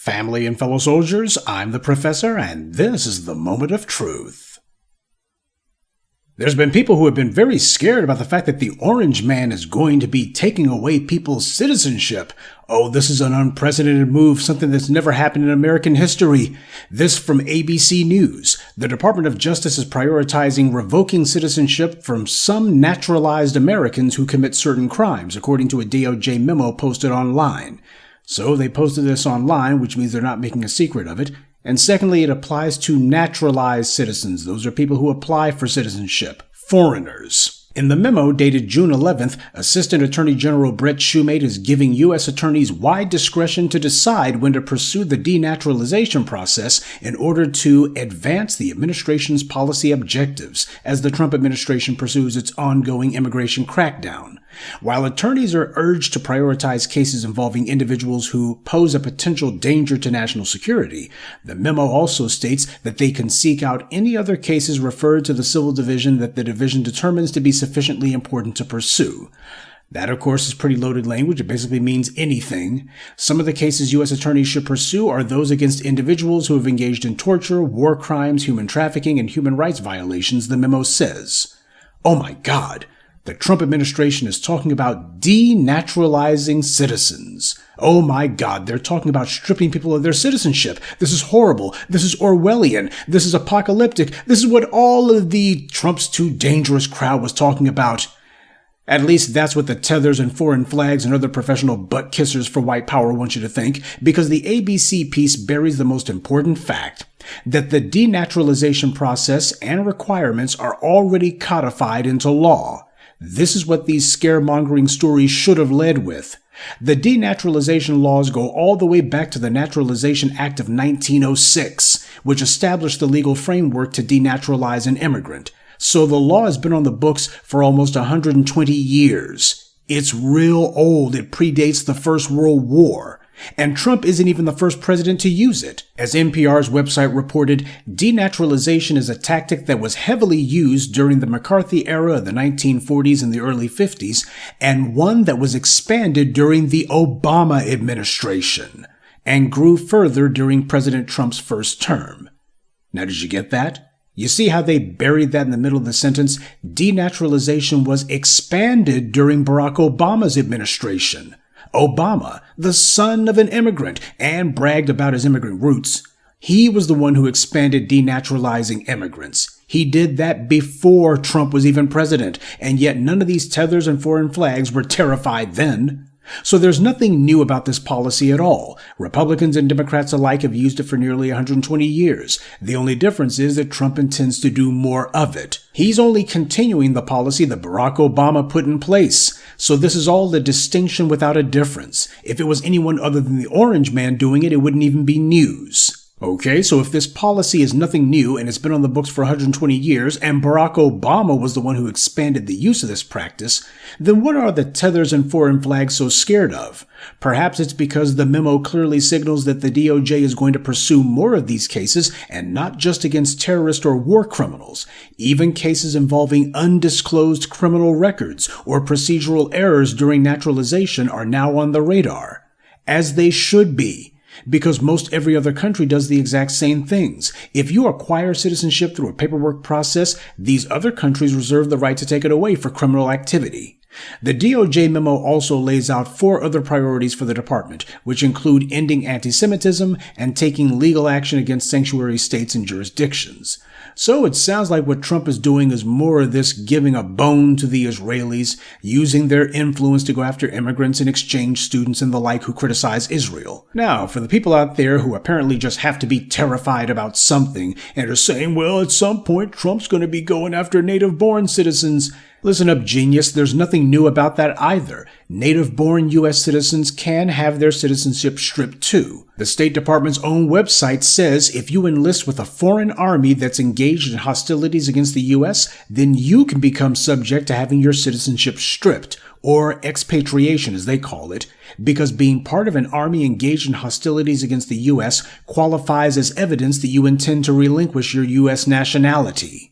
Family and fellow soldiers, I'm the Professor, and this is the Moment of Truth. There's been people who have been very scared about the fact that the Orange Man is going to be taking away people's citizenship. Oh, this is an unprecedented move, something that's never happened in American history. This from ABC News. The Department of Justice is prioritizing revoking citizenship from some naturalized Americans who commit certain crimes, according to a DOJ memo posted online. So they posted this online, which means they're not making a secret of it. And secondly, it applies to naturalized citizens. Those are people who apply for citizenship, foreigners. In the memo dated June 11th, Assistant Attorney General Brett Shumate is giving U.S. attorneys wide discretion to decide when to pursue the denaturalization process in order to advance the administration's policy objectives as the Trump administration pursues its ongoing immigration crackdown. While attorneys are urged to prioritize cases involving individuals who pose a potential danger to national security, the memo also states that they can seek out any other cases referred to the civil division that the division determines to be sufficiently important to pursue. That, of course, is pretty loaded language. It basically means anything. Some of the cases U.S. attorneys should pursue are those against individuals who have engaged in torture, war crimes, human trafficking, and human rights violations, the memo says. Oh my God! The Trump administration is talking about denaturalizing citizens. Oh my God, they're talking about stripping people of their citizenship. This is horrible. This is Orwellian. This is apocalyptic. This is what all of the Trump's too dangerous crowd was talking about. At least that's what the tethers and foreign flags and other professional butt kissers for white power want you to think, because the ABC piece buries the most important fact, that the denaturalization process and requirements are already codified into law. This is what these scaremongering stories should have led with. The denaturalization laws go all the way back to the Naturalization Act of 1906, which established the legal framework to denaturalize an immigrant. So the law has been on the books for almost 120 years. It's real old. It predates the First World War. And Trump isn't even the first president to use it. As NPR's website reported, denaturalization is a tactic that was heavily used during the McCarthy era of the 1940s and the early 50s, and one that was expanded during the Obama administration, and grew further during President Trump's first term. Now, did you get that? You see how they buried that in the middle of the sentence? Denaturalization was expanded during Barack Obama's administration. Obama, the son of an immigrant, and bragged about his immigrant roots. He was the one who expanded denaturalizing immigrants. He did that before Trump was even president, and yet none of these tethers and foreign flags were terrified then. So there's nothing new about this policy at all. Republicans and Democrats alike have used it for nearly 120 years. The only difference is that Trump intends to do more of it. He's only continuing the policy that Barack Obama put in place. So this is all a distinction without a difference. If it was anyone other than the Orange Man doing it, it wouldn't even be news. Okay, so if this policy is nothing new and it's been on the books for 120 years and Barack Obama was the one who expanded the use of this practice, then what are the tethers and foreign flags so scared of? Perhaps it's because the memo clearly signals that the DOJ is going to pursue more of these cases and not just against terrorist or war criminals. Even cases involving undisclosed criminal records or procedural errors during naturalization are now on the radar. As they should be. Because most every other country does the exact same things. If you acquire citizenship through a paperwork process, these other countries reserve the right to take it away for criminal activity. The DOJ memo also lays out 4 other priorities for the department, which include ending anti-Semitism and taking legal action against sanctuary states and jurisdictions. So it sounds like what Trump is doing is more of this giving a bone to the Israelis, using their influence to go after immigrants and exchange students and the like who criticize Israel. Now, for the people out there who apparently just have to be terrified about something and are saying, well, at some point Trump's going to be going after native-born citizens. Listen up, genius. There's nothing new about that either. Native-born U.S. citizens can have their citizenship stripped too. The State Department's own website says if you enlist with a foreign army that's engaged in hostilities against the U.S., then you can become subject to having your citizenship stripped, or expatriation as they call it, because being part of an army engaged in hostilities against the U.S. qualifies as evidence that you intend to relinquish your U.S. nationality.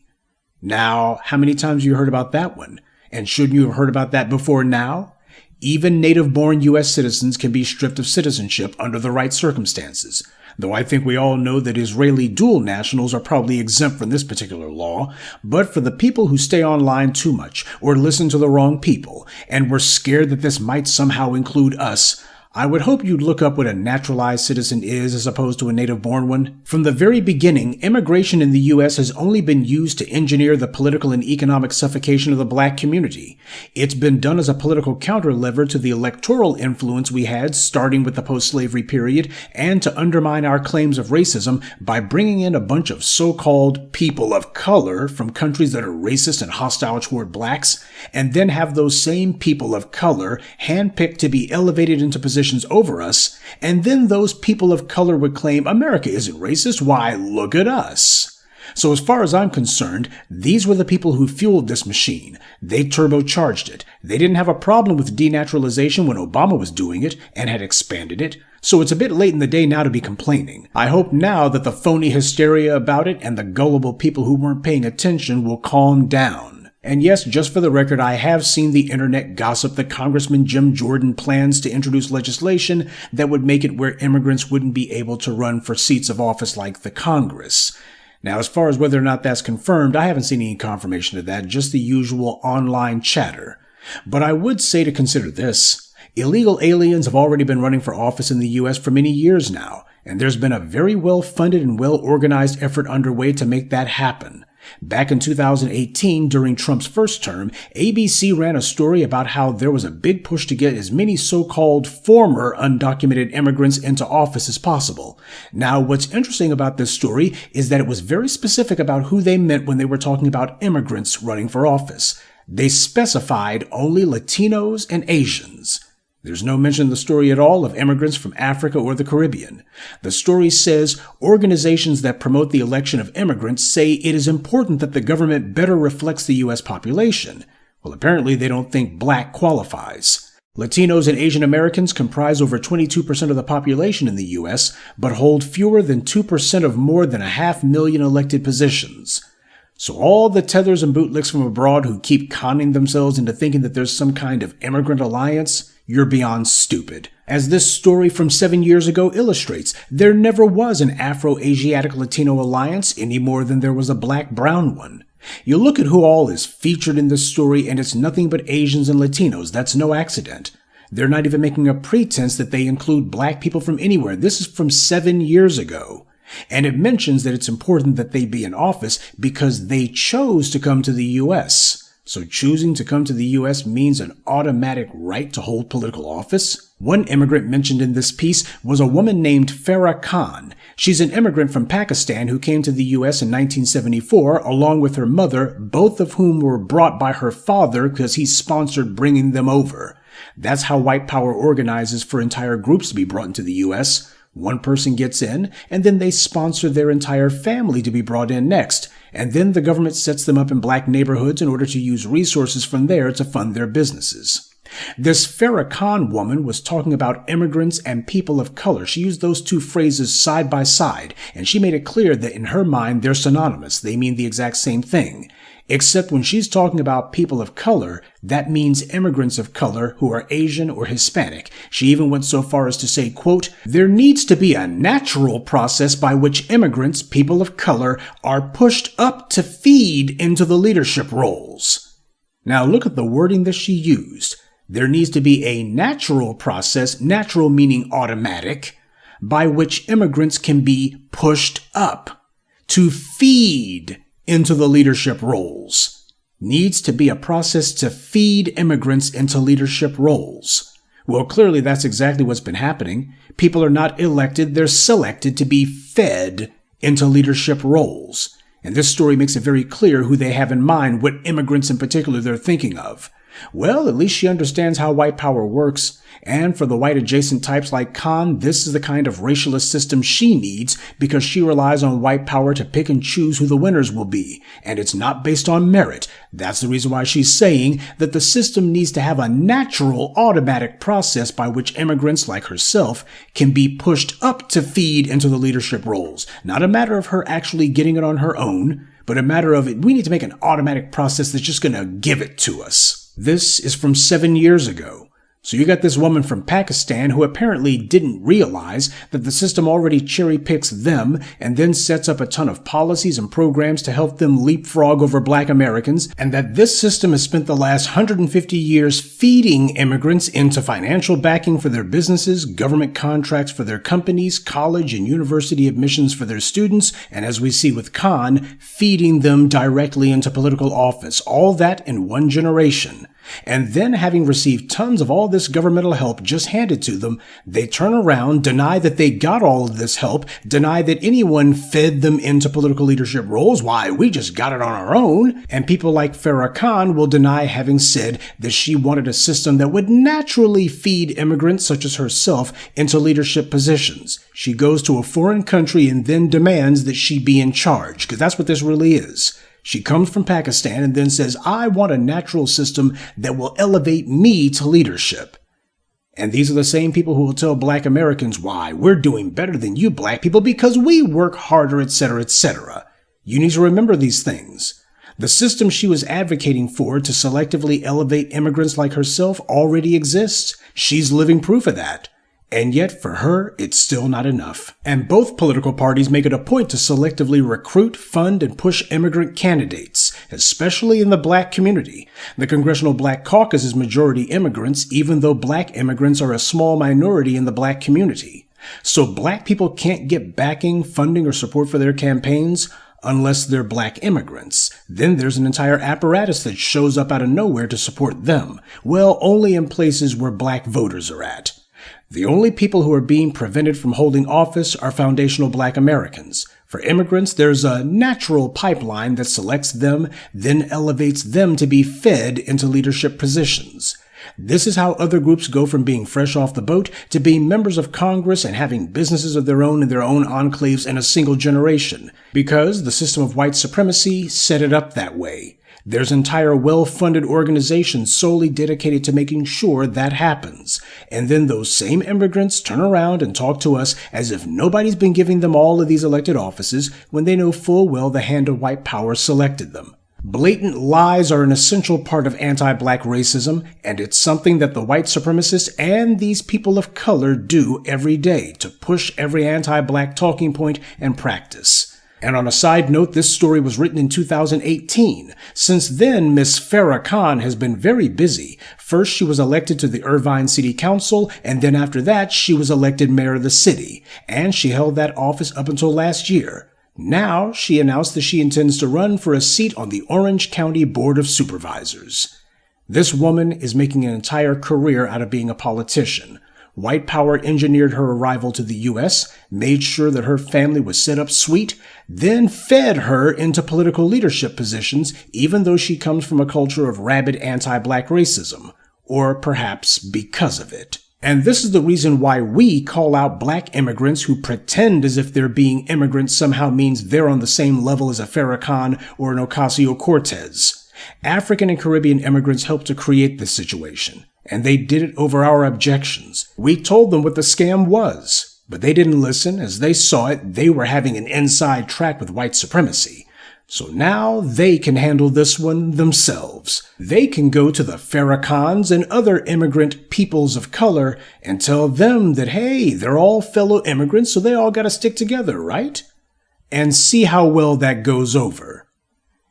Now, how many times have you heard about that one? And shouldn't you have heard about that before now? Even native-born U.S. citizens can be stripped of citizenship under the right circumstances, though I think we all know that Israeli dual nationals are probably exempt from this particular law. But for the people who stay online too much or listen to the wrong people and were scared that this might somehow include us, I would hope you'd look up what a naturalized citizen is as opposed to a native-born one. From the very beginning, immigration in the U.S. has only been used to engineer the political and economic suffocation of the black community. It's been done as a political counterlever to the electoral influence we had starting with the post-slavery period, and to undermine our claims of racism by bringing in a bunch of so-called people of color from countries that are racist and hostile toward blacks, and then have those same people of color handpicked to be elevated into positions over us, and then those people of color would claim America isn't racist, why look at us. So as far as I'm concerned, these were the people who fueled this machine. They turbocharged it. They didn't have a problem with denaturalization when Obama was doing it and had expanded it. So it's a bit late in the day now to be complaining. I hope now that the phony hysteria about it and the gullible people who weren't paying attention will calm down. And yes, just for the record, I have seen the internet gossip that Congressman Jim Jordan plans to introduce legislation that would make it where immigrants wouldn't be able to run for seats of office like the Congress. Now, as far as whether or not that's confirmed, I haven't seen any confirmation of that, just the usual online chatter. But I would say to consider this. Illegal aliens have already been running for office in the U.S. for many years now, and there's been a very well-funded and well-organized effort underway to make that happen. Back in 2018, during Trump's first term, ABC ran a story about how there was a big push to get as many so-called former undocumented immigrants into office as possible. Now, what's interesting about this story is that it was very specific about who they meant when they were talking about immigrants running for office. They specified only Latinos and Asians. There's no mention in the story at all of immigrants from Africa or the Caribbean. The story says organizations that promote the election of immigrants say it is important that the government better reflects the U.S. population. Well, apparently they don't think black qualifies. Latinos and Asian Americans comprise over 22% of the population in the U.S., but hold fewer than 2% of more than 500,000 elected positions. So all the tethers and bootlicks from abroad who keep conning themselves into thinking that there's some kind of immigrant alliance, you're beyond stupid. As this story from 7 years ago illustrates, there never was an Afro-Asiatic Latino alliance any more than there was a black-brown one. You look at who all is featured in this story and it's nothing but Asians and Latinos. That's no accident. They're not even making a pretense that they include black people from anywhere. This is from 7 years ago. And it mentions that it's important that they be in office because they chose to come to the U.S. So choosing to come to the U.S. means an automatic right to hold political office? One immigrant mentioned in this piece was a woman named Farah Khan. She's an immigrant from Pakistan who came to the U.S. in 1974, along with her mother, both of whom were brought by her father because he sponsored bringing them over. That's how white power organizes for entire groups to be brought into the U.S. One person gets in, and then they sponsor their entire family to be brought in next. And then the government sets them up in black neighborhoods in order to use resources from there to fund their businesses. This Farah Khan woman was talking about immigrants and people of color. She used those two phrases side by side, and she made it clear that in her mind they're synonymous. They mean the exact same thing. Except when she's talking about people of color, that means immigrants of color who are Asian or Hispanic. She even went so far as to say, quote, "There needs to be a natural process by which immigrants, people of color, are pushed up to feed into the leadership roles." Now look at the wording that she used. There needs to be a natural process, natural meaning automatic, by which immigrants can be pushed up to feed into the leadership roles. Needs to be a process to feed immigrants into leadership roles. Well, clearly that's exactly what's been happening. People are not elected, they're selected to be fed into leadership roles. And this story makes it very clear who they have in mind, what immigrants in particular they're thinking of. Well, at least she understands how white power works. And for the white adjacent types like Khan, this is the kind of racialist system she needs because she relies on white power to pick and choose who the winners will be. And it's not based on merit. That's the reason why she's saying that the system needs to have a natural, automatic process by which immigrants like herself can be pushed up to feed into the leadership roles. Not a matter of her actually getting it on her own, but a matter of we need to make an automatic process that's just going to give it to us. This is from 7 years ago. So you got this woman from Pakistan who apparently didn't realize that the system already cherry picks them and then sets up a ton of policies and programs to help them leapfrog over black Americans, and that this system has spent the last 150 years feeding immigrants into financial backing for their businesses, government contracts for their companies, college and university admissions for their students, and as we see with Khan, feeding them directly into political office. All that in one generation. And then, having received tons of all this governmental help just handed to them, they turn around, deny that they got all of this help, deny that anyone fed them into political leadership roles. Why, we just got it on our own. And people like Farah Khan will deny having said that she wanted a system that would naturally feed immigrants such as herself into leadership positions. She goes to a foreign country and then demands that she be in charge, because that's what this really is. She comes from Pakistan and then says, I want a natural system that will elevate me to leadership. And these are the same people who will tell black Americans, why, we're doing better than you black people because we work harder, etc., etc. You need to remember these things. The system she was advocating for to selectively elevate immigrants like herself already exists. She's living proof of that. And yet, for her, it's still not enough. And both political parties make it a point to selectively recruit, fund, and push immigrant candidates, especially in the black community. The Congressional Black Caucus is majority immigrants, even though black immigrants are a small minority in the black community. So black people can't get backing, funding, or support for their campaigns unless they're black immigrants. Then there's an entire apparatus that shows up out of nowhere to support them. Well, only in places where black voters are at. The only people who are being prevented from holding office are foundational black Americans. For immigrants, there's a natural pipeline that selects them, then elevates them to be fed into leadership positions. This is how other groups go from being fresh off the boat to being members of Congress and having businesses of their own in their own enclaves in a single generation, because the system of white supremacy set it up that way. There's entire well-funded organizations solely dedicated to making sure that happens. And then those same immigrants turn around and talk to us as if nobody's been giving them all of these elected offices when they know full well the hand of white power selected them. Blatant lies are an essential part of anti-black racism, and it's something that the white supremacists and these people of color do every day to push every anti-black talking point and practice. And on a side note, this story was written in 2018. Since then, Miss Farah Khan has been very busy. First, she was elected to the Irvine City Council, and then after that, she was elected mayor of the city. And she held that office up until last year. Now, she announced that she intends to run for a seat on the Orange County Board of Supervisors. This woman is making an entire career out of being a politician. White power engineered her arrival to the U.S., made sure that her family was set up sweet, then fed her into political leadership positions, even though she comes from a culture of rabid anti-black racism, or perhaps because of it. And this is the reason why we call out black immigrants who pretend as if their being immigrants somehow means they're on the same level as a Farah Khan or an Ocasio-Cortez. African and Caribbean immigrants helped to create this situation. And they did it over our objections. We told them what the scam was, but they didn't listen. As they saw it, they were having an inside track with white supremacy. So now they can handle this one themselves. They can go to the Farah Khans and other immigrant peoples of color and tell them that, hey, they're all fellow immigrants, so they all got to stick together, right? And see how well that goes over.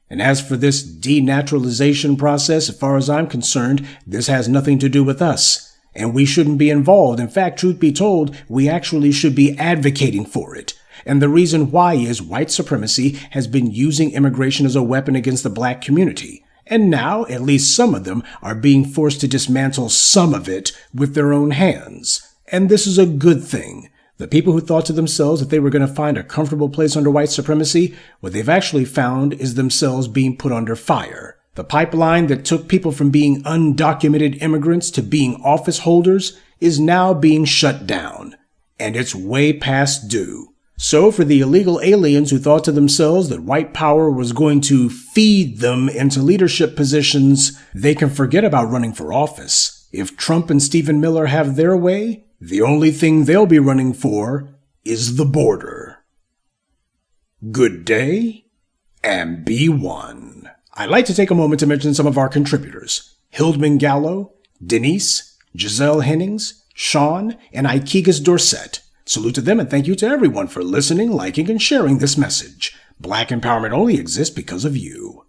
And as for this denaturalization process, as far as I'm concerned, this has nothing to do with us. And we shouldn't be involved. In fact, truth be told, we actually should be advocating for it. And the reason why is white supremacy has been using immigration as a weapon against the black community. And now, at least some of them are being forced to dismantle some of it with their own hands. And this is a good thing. The people who thought to themselves that they were going to find a comfortable place under white supremacy, what they've actually found is themselves being put under fire. The pipeline that took people from being undocumented immigrants to being office holders is now being shut down. And it's way past due. So for the illegal aliens who thought to themselves that white power was going to feed them into leadership positions, they can forget about running for office. If Trump and Stephen Miller have their way, the only thing they'll be running for is the border. Good day, and be one. I'd like to take a moment to mention some of our contributors: Hildman Gallo, Denise, Giselle Hennings, Sean, and Ikegas Dorset. Salute to them and thank you to everyone for listening, liking, and sharing this message. Black empowerment only exists because of you.